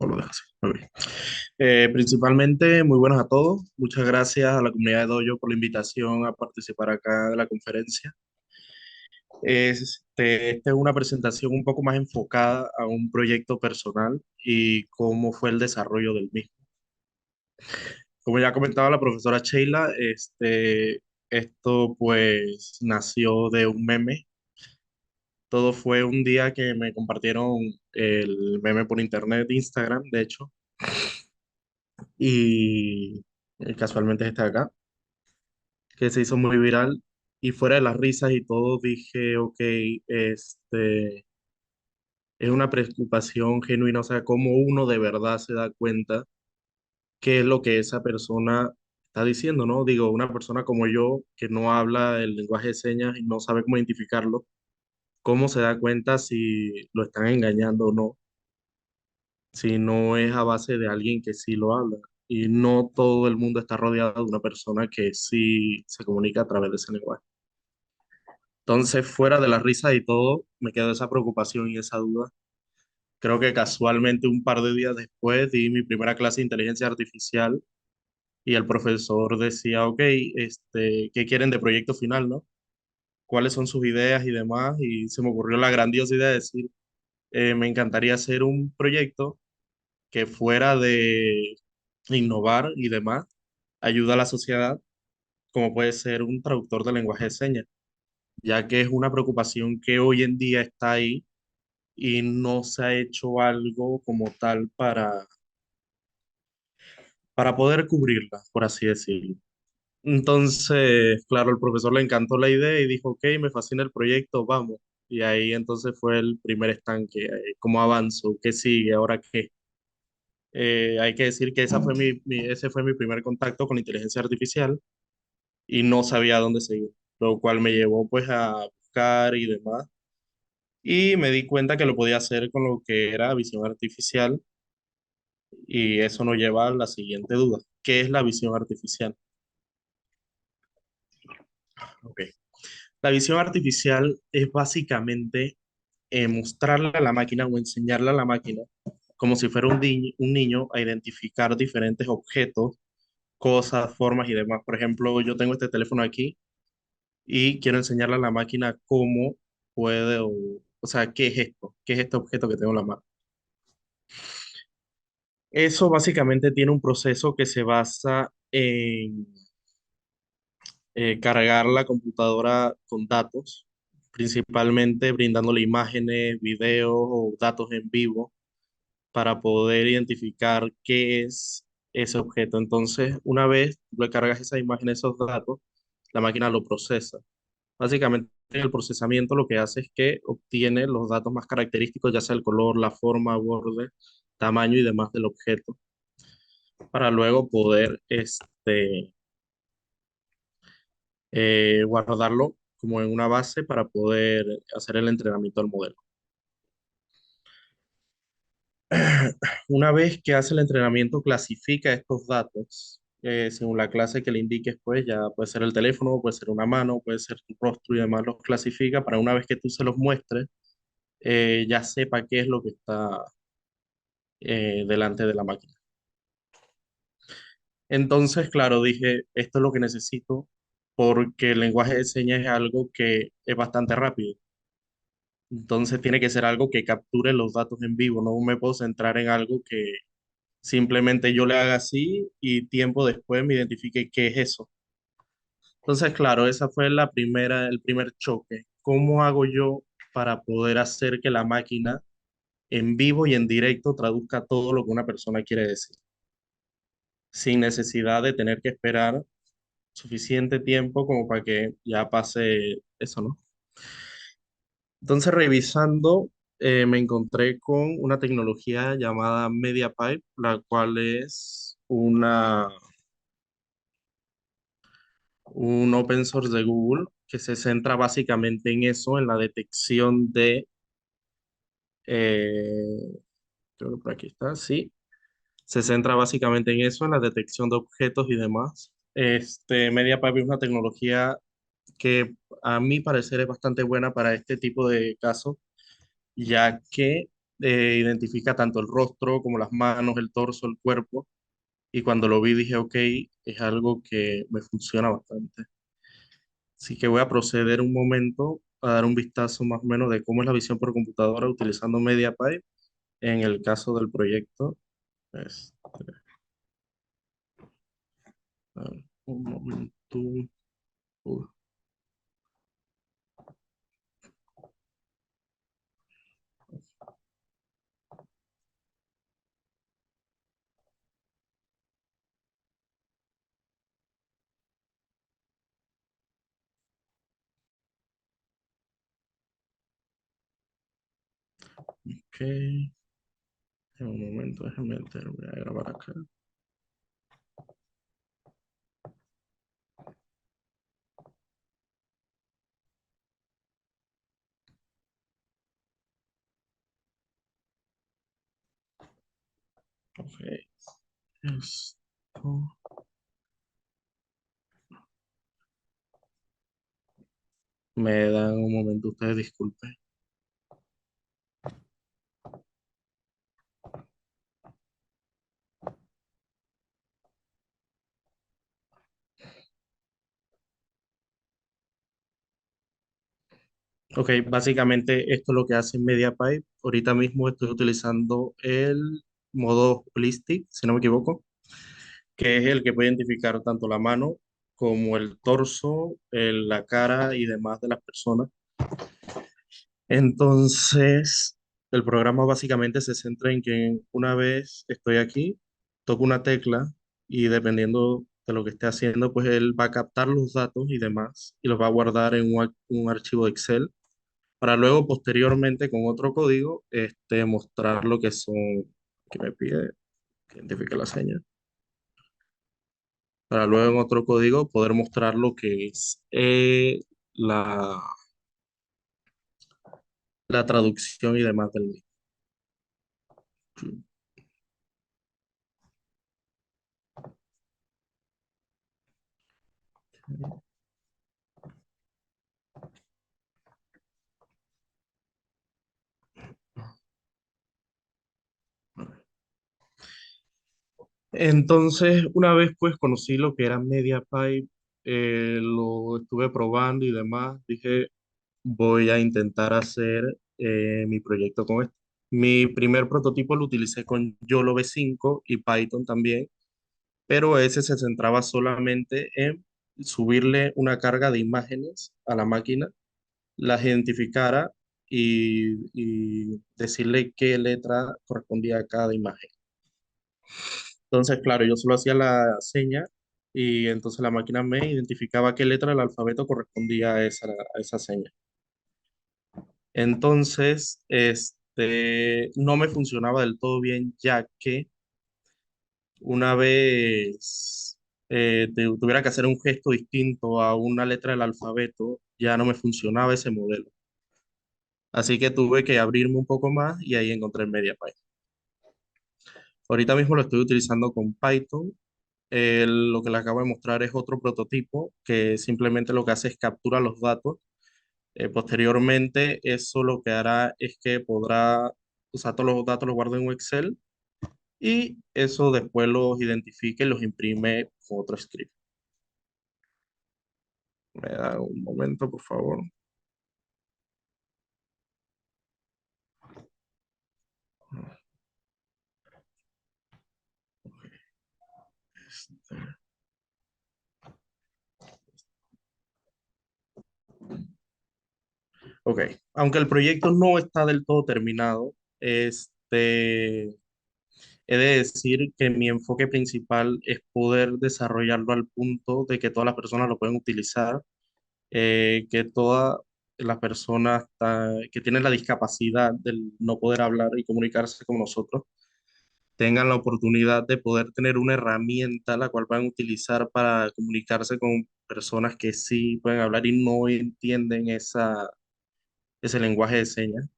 O lo dejo así. Ok. Principalmente, muy buenas a todos. Muchas gracias a la comunidad de Dojo por la invitación a participar acá de la conferencia. Esta es una presentación un poco más enfocada a un proyecto personal y cómo fue el desarrollo del mismo. Como ya comentaba la profesora Sheila, esto pues nació de un meme. Todo fue un día que me compartieron el meme por internet, Instagram, de hecho, y casualmente está acá, que se hizo muy viral. Y fuera de las risas y todo, dije, ok, es una preocupación genuina, o sea, cómo uno de verdad se da cuenta qué es lo que esa persona está diciendo, ¿no? Digo, una persona como yo, que no habla el lenguaje de señas y no sabe cómo identificarlo, ¿cómo se da cuenta si lo están engañando o no? Si no es a base de alguien que sí lo habla. Y no todo el mundo está rodeado de una persona que sí se comunica a través de ese lenguaje. Entonces, fuera de la risa y todo, me quedó esa preocupación y esa duda. Creo que casualmente un par de días después di mi primera clase de inteligencia artificial y el profesor decía, ok, ¿qué quieren de proyecto final, no? ¿Cuáles son sus ideas y demás? Y se me ocurrió la grandiosa idea de decir, me encantaría hacer un proyecto que fuera de innovar y demás, ayuda a la sociedad, como puede ser un traductor de lenguaje de señas, ya que es una preocupación que hoy en día está ahí y no se ha hecho algo como tal para poder cubrirla, por así decirlo. Entonces, claro, el profesor le encantó la idea y dijo, ok, me fascina el proyecto, vamos. Y ahí entonces fue el primer estanque, ¿cómo avanzo? ¿Qué sigue? ¿Ahora qué? Hay que decir que ese fue mi primer contacto con inteligencia artificial y no sabía dónde seguir, lo cual me llevó pues a buscar y demás. Y me di cuenta que lo podía hacer con lo que era visión artificial y eso nos lleva a la siguiente duda. ¿Qué es la visión artificial? Ok. La visión artificial es básicamente mostrarle a la máquina o enseñarle a la máquina como si fuera un niño a identificar diferentes objetos, cosas, formas y demás. Por ejemplo, yo tengo este teléfono aquí y quiero enseñarle a la máquina cómo puede, o sea, qué es esto, qué es este objeto que tengo en la mano. Eso básicamente tiene un proceso que se basa en cargar la computadora con datos, principalmente brindándole imágenes, videos o datos en vivo para poder identificar qué es ese objeto. Entonces, una vez le cargas esa imagen, esos datos, la máquina lo procesa. Básicamente, el procesamiento lo que hace es que obtiene los datos más característicos, ya sea el color, la forma, borde, tamaño y demás del objeto, para luego poder guardarlo como en una base para poder hacer el entrenamiento del modelo. Una vez que hace el entrenamiento, clasifica estos datos según la clase que le indiques, pues ya puede ser el teléfono, puede ser una mano, puede ser tu rostro y demás, los clasifica para una vez que tú se los muestres, ya sepa qué es lo que está delante de la máquina. Entonces, claro, dije, esto es lo que necesito porque el lenguaje de señas es algo que es bastante rápido. Entonces tiene que ser algo que capture los datos en vivo. No me puedo centrar en algo que simplemente yo le haga así y tiempo después me identifique qué es eso. Entonces, claro, esa fue el primer choque. ¿Cómo hago yo para poder hacer que la máquina en vivo y en directo traduzca todo lo que una persona quiere decir, sin necesidad de tener que esperar suficiente tiempo como para que ya pase eso, ¿no? Entonces, revisando, me encontré con una tecnología llamada MediaPipe, la cual es un open source de Google que se centra básicamente en eso, en la detección eh, creo que por aquí está, sí, se centra básicamente en eso, en la detección de objetos y demás. MediaPipe es una tecnología que a mi parecer es bastante buena para este tipo de casos, ya que identifica tanto el rostro como las manos, el torso, el cuerpo. Y cuando lo vi dije, ok, es algo que me funciona bastante. Así que voy a proceder un momento a dar un vistazo más o menos de cómo es la visión por computadora utilizando MediaPipe en el caso del proyecto. Este, a ver, un momento. Uh, Ok, en un momento, déjame voy a grabar acá. Ok, esto. Me dan un momento, ustedes disculpen. Ok, básicamente esto es lo que hace MediaPipe. Ahorita mismo estoy utilizando el modo holistic, si no me equivoco, que es el que puede identificar tanto la mano como el torso, la cara y demás de las personas. Entonces, el programa básicamente se centra en que una vez estoy aquí, toco una tecla y dependiendo de lo que esté haciendo, pues él va a captar los datos y demás y los va a guardar en un archivo de Excel para luego posteriormente con otro código mostrar lo que son, que me pide que identifique la seña, para luego en otro código poder mostrar lo que es la, la traducción y demás del mismo. Entonces, una vez pues conocí lo que era MediaPipe, lo estuve probando y demás, dije, voy a intentar hacer mi proyecto con esto. Mi primer prototipo lo utilicé con YOLO V5 y Python también, pero ese se centraba solamente en subirle una carga de imágenes a la máquina, las identificara y decirle qué letra correspondía a cada imagen. Entonces, claro, yo solo hacía la seña y entonces la máquina me identificaba qué letra del alfabeto correspondía a esa seña. Entonces, no me funcionaba del todo bien, ya que una vez tuviera que hacer un gesto distinto a una letra del alfabeto, ya no me funcionaba ese modelo. Así que tuve que abrirme un poco más y ahí encontré MediaPy. Ahorita mismo lo estoy utilizando con Python. Lo que le acabo de mostrar es otro prototipo que simplemente lo que hace es captura los datos. Posteriormente, eso lo que hará es que podrá, o sea, todos los datos los guarda en un Excel y eso después los identifique y los imprime con otro script. Me da un momento, por favor. Este, Ok, aunque el proyecto no está del todo terminado, he de decir que mi enfoque principal es poder desarrollarlo al punto de que todas las personas lo pueden utilizar, que todas las personas que tienen la discapacidad del no poder hablar y comunicarse con nosotros tengan la oportunidad de poder tener una herramienta la cual puedan utilizar para comunicarse con personas que sí pueden hablar y no entienden ese lenguaje de señas,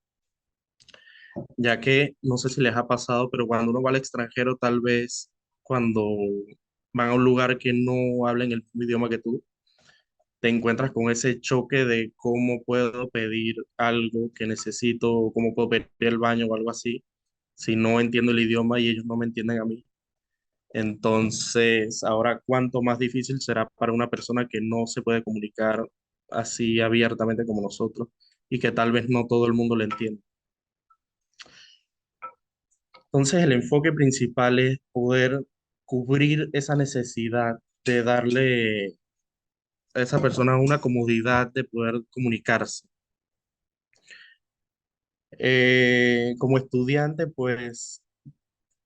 ya que no sé si les ha pasado, pero cuando uno va al extranjero, tal vez cuando van a un lugar que no hablen el mismo idioma que tú, te encuentras con ese choque de cómo puedo pedir algo que necesito, o cómo puedo pedir el baño o algo así, si no entiendo el idioma y ellos no me entienden a mí. Entonces, ahora, ¿cuánto más difícil será para una persona que no se puede comunicar así abiertamente como nosotros y que tal vez no todo el mundo le entiende? Entonces, el enfoque principal es poder cubrir esa necesidad de darle a esa persona una comodidad de poder comunicarse. Como estudiante, pues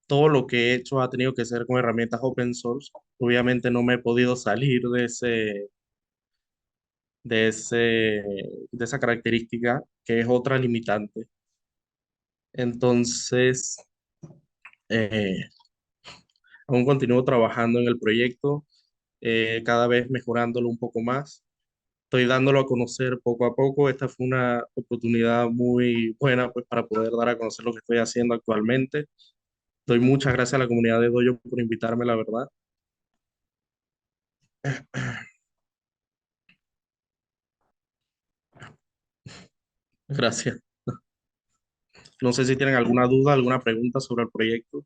todo lo que he hecho ha tenido que ser con herramientas open source. Obviamente no me he podido salir de ese, de esa característica, que es otra limitante. Entonces, eh, aún continúo trabajando en el proyecto, cada vez mejorándolo un poco más. Estoy dándolo a conocer poco a poco. Esta fue una oportunidad muy buena, pues, para poder dar a conocer lo que estoy haciendo actualmente. Doy muchas gracias a la comunidad de Dojo por invitarme, la verdad. Gracias. No sé si tienen alguna duda, alguna pregunta sobre el proyecto.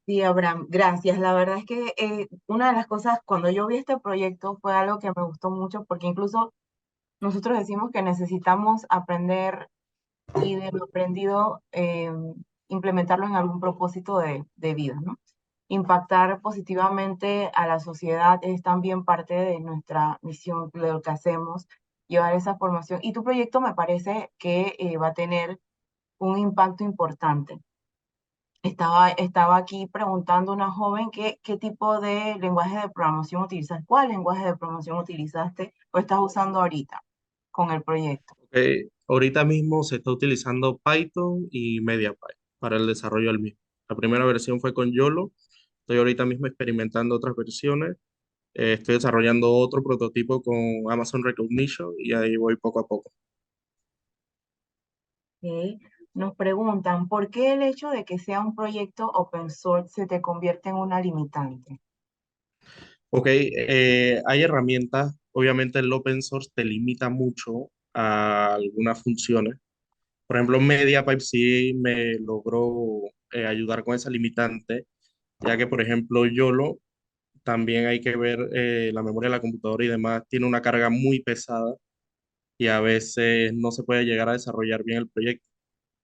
Sí, Abraham, gracias. La verdad es que una de las cosas, cuando yo vi este proyecto, fue algo que me gustó mucho, porque incluso nosotros decimos que necesitamos aprender y de lo aprendido implementarlo en algún propósito de vida, ¿no? Impactar positivamente a la sociedad es también parte de nuestra misión, de lo que hacemos, llevar esa formación. Y tu proyecto me parece que va a tener un impacto importante. Estaba aquí preguntando a una joven qué tipo de lenguaje de programación utilizas, cuál lenguaje de programación utilizaste o estás usando ahorita con el proyecto. Ahorita mismo se está utilizando Python y MediaPy para el desarrollo del mismo. La primera versión fue con YOLO. Estoy ahorita mismo experimentando otras versiones. Estoy desarrollando otro prototipo con Amazon Recognition y ahí voy poco a poco. ¿Ok? Nos preguntan, ¿por qué el hecho de que sea un proyecto open source se te convierte en una limitante? Ok, hay herramientas. Obviamente el open source te limita mucho a algunas funciones. Por ejemplo, MediaPipe sí me logró ayudar con esa limitante, ya que, por ejemplo, YOLO también hay que ver la memoria de la computadora y demás, tiene una carga muy pesada y a veces no se puede llegar a desarrollar bien el proyecto.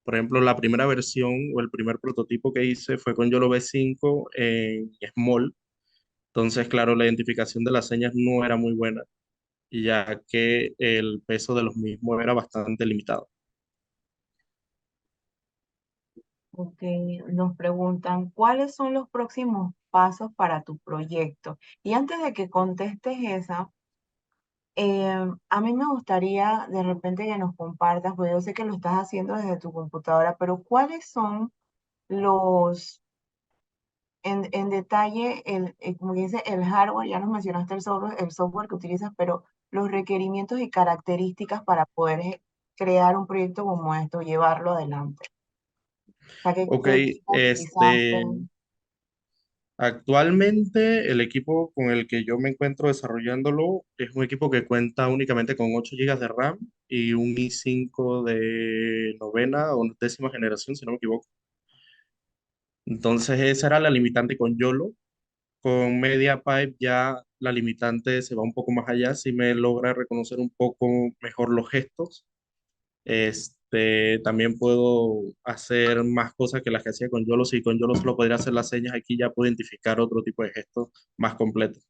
Por ejemplo, la primera versión o el primer prototipo que hice fue con YOLO V5 en Small. Entonces, claro, la identificación de las señas no era muy buena, ya que el peso de los mismos era bastante limitado. Ok, nos preguntan, ¿cuáles son los próximos pasos para tu proyecto? Y antes de que contestes esa, a mí me gustaría de repente que nos compartas, porque yo sé que lo estás haciendo desde tu computadora, pero ¿cuáles son los, en detalle, como dice, el hardware? Ya nos mencionaste el software que utilizas, pero los requerimientos y características para poder crear un proyecto como esto, llevarlo adelante. O sea, Ok, qué equipo utilizaste? actualmente el equipo con el que yo me encuentro desarrollándolo es un equipo que cuenta únicamente con 8 gigas de RAM y un i5 de novena o décima generación, si no me equivoco. Entonces esa era la limitante con YOLO. Con MediaPipe ya la limitante se va un poco más allá, si me logra reconocer un poco mejor los gestos. También puedo hacer más cosas que las que hacía con YOLO. Si con YOLO solo podría hacer las señas, aquí ya puedo identificar otro tipo de gestos más completos.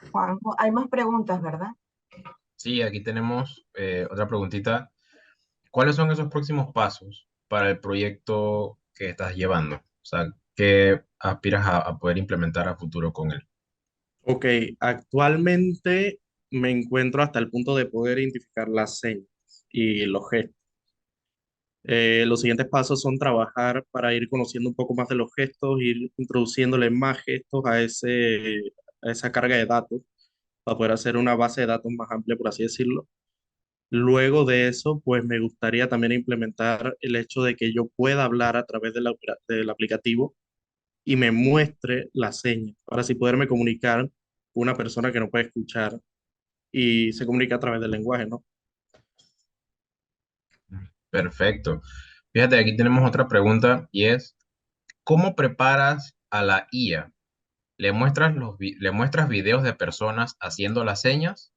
Juanjo, hay más preguntas, ¿verdad? Sí, aquí tenemos otra preguntita. ¿Cuáles son esos próximos pasos para el proyecto que estás llevando? O sea, ¿qué aspiras a poder implementar a futuro con él? Ok, actualmente me encuentro hasta el punto de poder identificar las señas y los gestos. Los siguientes pasos son trabajar para ir conociendo un poco más de los gestos, ir introduciéndole más gestos a esa carga de datos, para poder hacer una base de datos más amplia, por así decirlo. Luego de eso, pues me gustaría también implementar el hecho de que yo pueda hablar a través del aplicativo y me muestre la seña, para así poderme comunicar con una persona que no puede escuchar y se comunica a través del lenguaje, ¿no? Perfecto. Fíjate, aquí tenemos otra pregunta y es, ¿cómo preparas a la IA? ¿Le muestras videos de personas haciendo las señas?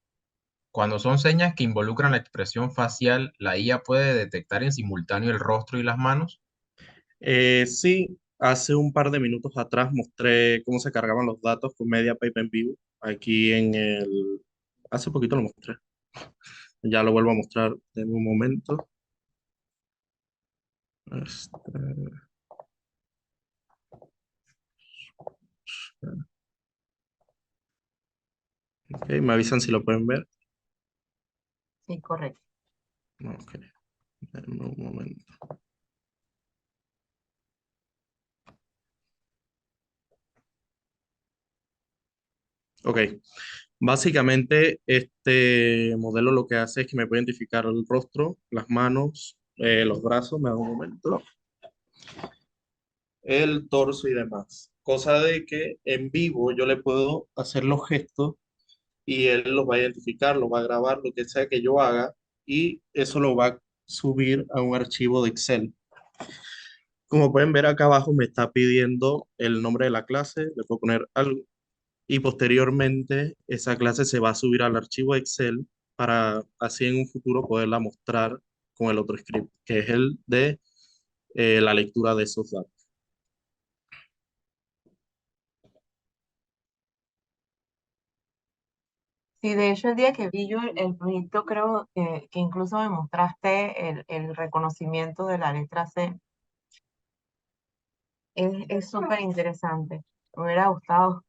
Cuando son señas que involucran la expresión facial, ¿la IA puede detectar en simultáneo el rostro y las manos? Sí, hace un par de minutos atrás mostré cómo se cargaban los datos con MediaPipe en vivo. Aquí en el... Hace poquito lo mostré. Ya lo vuelvo a mostrar en un momento. Este, ok, me avisan si lo pueden ver. Sí, correcto. Ok, denme un momento. Ok, básicamente este modelo lo que hace es que me puede identificar el rostro, las manos, los brazos, me da un momento, el torso y demás. Cosa de que en vivo yo le puedo hacer los gestos y él los va a identificar, los va a grabar, lo que sea que yo haga, y eso lo va a subir a un archivo de Excel. Como pueden ver acá abajo me está pidiendo el nombre de la clase, le puedo poner algo, y posteriormente esa clase se va a subir al archivo Excel para así en un futuro poderla mostrar con el otro script, que es el de la lectura de esos datos. Sí, de hecho, el día que vi yo el proyecto, creo que incluso me mostraste el reconocimiento de la letra C. Es súper interesante. Me hubiera gustado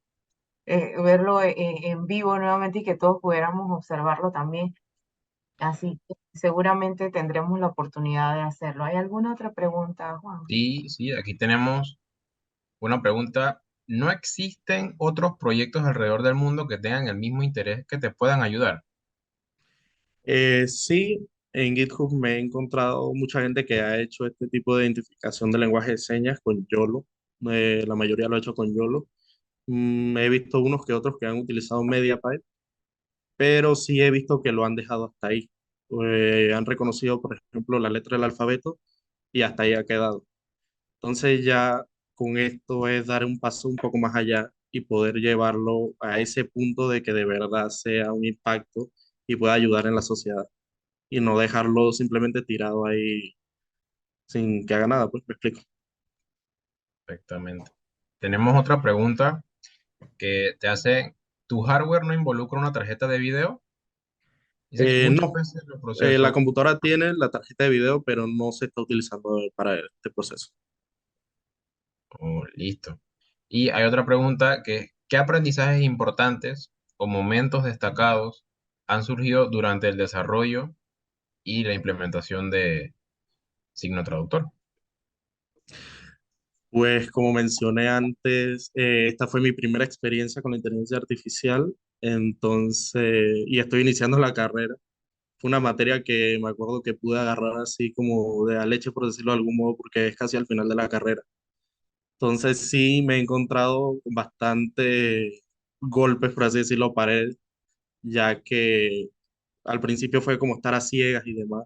verlo en vivo nuevamente y que todos pudiéramos observarlo también. Así que seguramente tendremos la oportunidad de hacerlo. ¿Hay alguna otra pregunta, Juan? Sí, sí, aquí tenemos una pregunta. ¿No existen otros proyectos alrededor del mundo que tengan el mismo interés que te puedan ayudar? Sí, en GitHub me he encontrado mucha gente que ha hecho este tipo de identificación de lenguaje de señas con YOLO. La mayoría lo ha hecho con YOLO. He visto unos que otros que han utilizado MediaPipe, pero sí he visto que lo han dejado hasta ahí. Han reconocido, por ejemplo, la letra del alfabeto y hasta ahí ha quedado. Entonces ya con esto es dar un paso un poco más allá y poder llevarlo a ese punto de que de verdad sea un impacto y pueda ayudar en la sociedad y no dejarlo simplemente tirado ahí sin que haga nada, pues me explico. Perfectamente. Tenemos otra pregunta que te hace, ¿tu hardware no involucra una tarjeta de video? Dice que muchas No, veces los la procesos... computadora tiene la tarjeta de video, pero no se está utilizando para este proceso. Oh, listo. Y hay otra pregunta que, ¿qué aprendizajes importantes o momentos destacados han surgido durante el desarrollo y la implementación de signo traductor? Pues como mencioné antes, esta fue mi primera experiencia con la inteligencia artificial, entonces, y estoy iniciando la carrera. Fue una materia que me acuerdo que pude agarrar así como de a leche, por decirlo de algún modo, porque es casi al final de la carrera. Entonces sí me he encontrado con bastante golpes, por así decirlo, pared, ya que al principio fue como estar a ciegas y demás.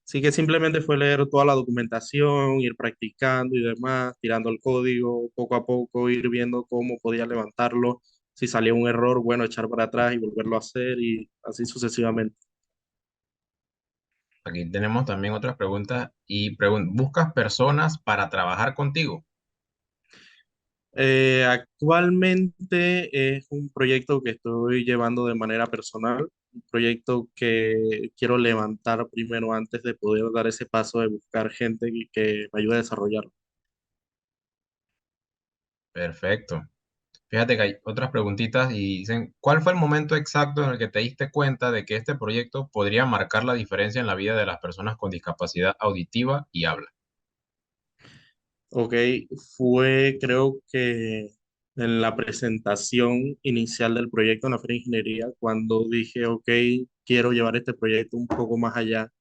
Así que simplemente fue leer toda la documentación, ir practicando y demás, tirando el código poco a poco, ir viendo cómo podía levantarlo. Si salía un error, bueno, echar para atrás y volverlo a hacer y así sucesivamente. Aquí tenemos también otras preguntas y ¿buscas personas para trabajar contigo? Actualmente es un proyecto que estoy llevando de manera personal, un proyecto que quiero levantar primero antes de poder dar ese paso de buscar gente que me ayude a desarrollarlo. Perfecto. Fíjate que hay otras preguntitas y dicen, ¿cuál fue el momento exacto en el que te diste cuenta de que este proyecto podría marcar la diferencia en la vida de las personas con discapacidad auditiva y habla? Ok, fue creo que en la presentación inicial del proyecto en la Feria de Ingeniería, cuando dije, ok, quiero llevar este proyecto un poco más allá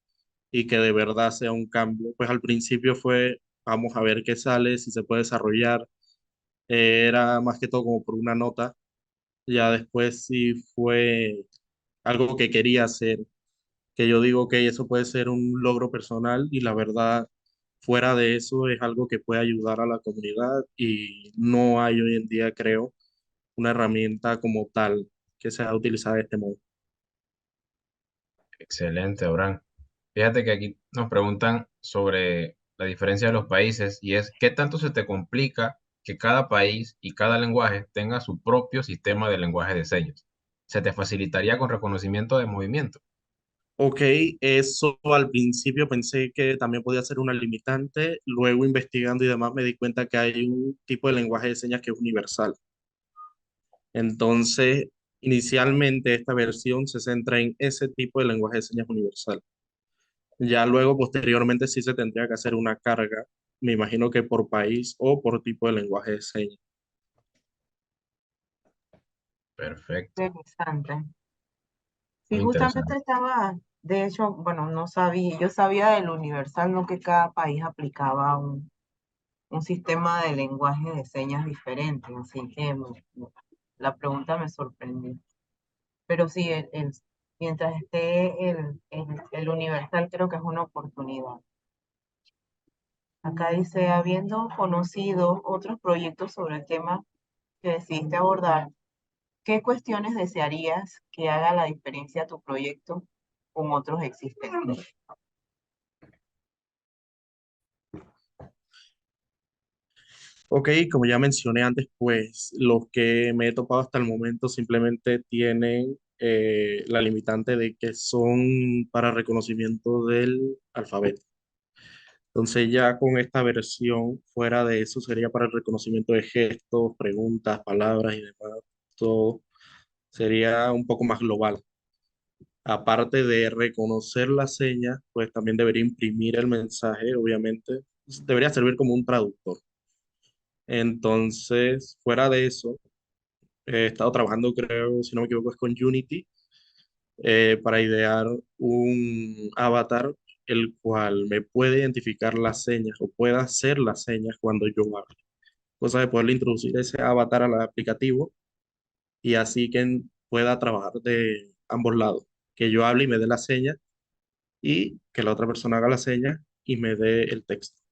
y que de verdad sea un cambio, pues al principio fue, vamos a ver qué sale, si se puede desarrollar, era más que todo como por una nota, ya después sí fue algo que quería hacer, que yo digo que eso puede ser un logro personal y la verdad, fuera de eso es algo que puede ayudar a la comunidad y no hay hoy en día, creo, una herramienta como tal que sea utilizada de este modo. Excelente, Abraham. Fíjate que aquí nos preguntan sobre la diferencia de los países y es ¿qué tanto se te complica que cada país y cada lenguaje tenga su propio sistema de lenguaje de señas? ¿Se te facilitaría con reconocimiento de movimiento? Ok, eso al principio pensé que también podía ser una limitante, luego investigando y demás me di cuenta que hay un tipo de lenguaje de señas que es universal. Entonces, inicialmente esta versión se centra en ese tipo de lenguaje de señas universal. Ya luego, posteriormente, sí se tendría que hacer una carga, me imagino que por país o por tipo de lenguaje de señas. Perfecto, Interesante. Sí, muy justamente interesante. estaba, de hecho, bueno, no sabía, yo sabía del universal, no que cada país aplicaba un sistema de lenguaje de señas diferente, así que la pregunta me sorprendió. Pero sí, mientras esté el universal, creo que es una oportunidad. Acá dice, habiendo conocido otros proyectos sobre el tema que decidiste abordar, ¿qué cuestiones desearías que haga la diferencia tu proyecto con otros existentes? Ok, como ya mencioné antes, pues los que me he topado hasta el momento simplemente tienen la limitante de que son para reconocimiento del alfabeto. Entonces ya con esta versión, fuera de eso, sería para el reconocimiento de gestos, preguntas, palabras y demás. Todo sería un poco más global. Aparte de reconocer las señas, pues también debería imprimir el mensaje, obviamente. Debería servir como un traductor. Entonces, fuera de eso, he estado trabajando, creo, si no me equivoco, es con Unity para idear un avatar el cual me puede identificar las señas o pueda hacer las señas cuando yo hable. Cosa de poderle introducir ese avatar al aplicativo y así que pueda trabajar de ambos lados. Que yo hable y me dé la seña y que la otra persona haga la seña y me dé el texto.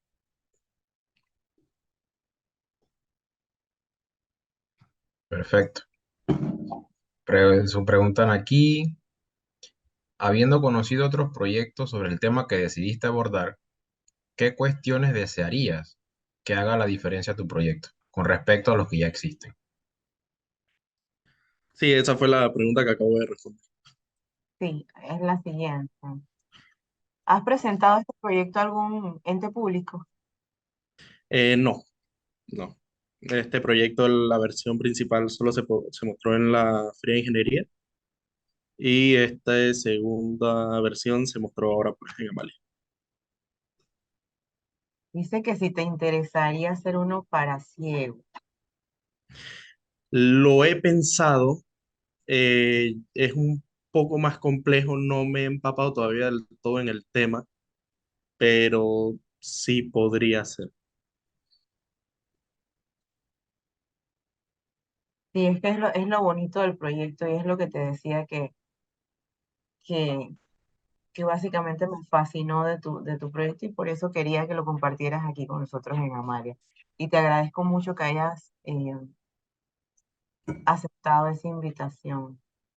Perfecto. Preguntan aquí, habiendo conocido otros proyectos sobre el tema que decidiste abordar, ¿qué cuestiones desearías que haga la diferencia a tu proyecto con respecto a los que ya existen? Sí, esa fue la pregunta que acabo de responder. Sí, es la siguiente. ¿Has presentado este proyecto a algún ente público? No, no. Este proyecto, la versión principal solo se mostró en la Feria de Ingeniería y esta segunda versión se mostró ahora pues, en Amalia. Dice que si te interesaría hacer uno para ciegos. Lo he pensado, es un poco más complejo, no me he empapado todavía del todo en el tema, pero sí podría ser. Sí, es que es lo bonito del proyecto y es lo que te decía que, que básicamente me fascinó de tu proyecto y por eso quería que lo compartieras aquí con nosotros en Amalia. Y te agradezco mucho que hayas aceptado esa invitación.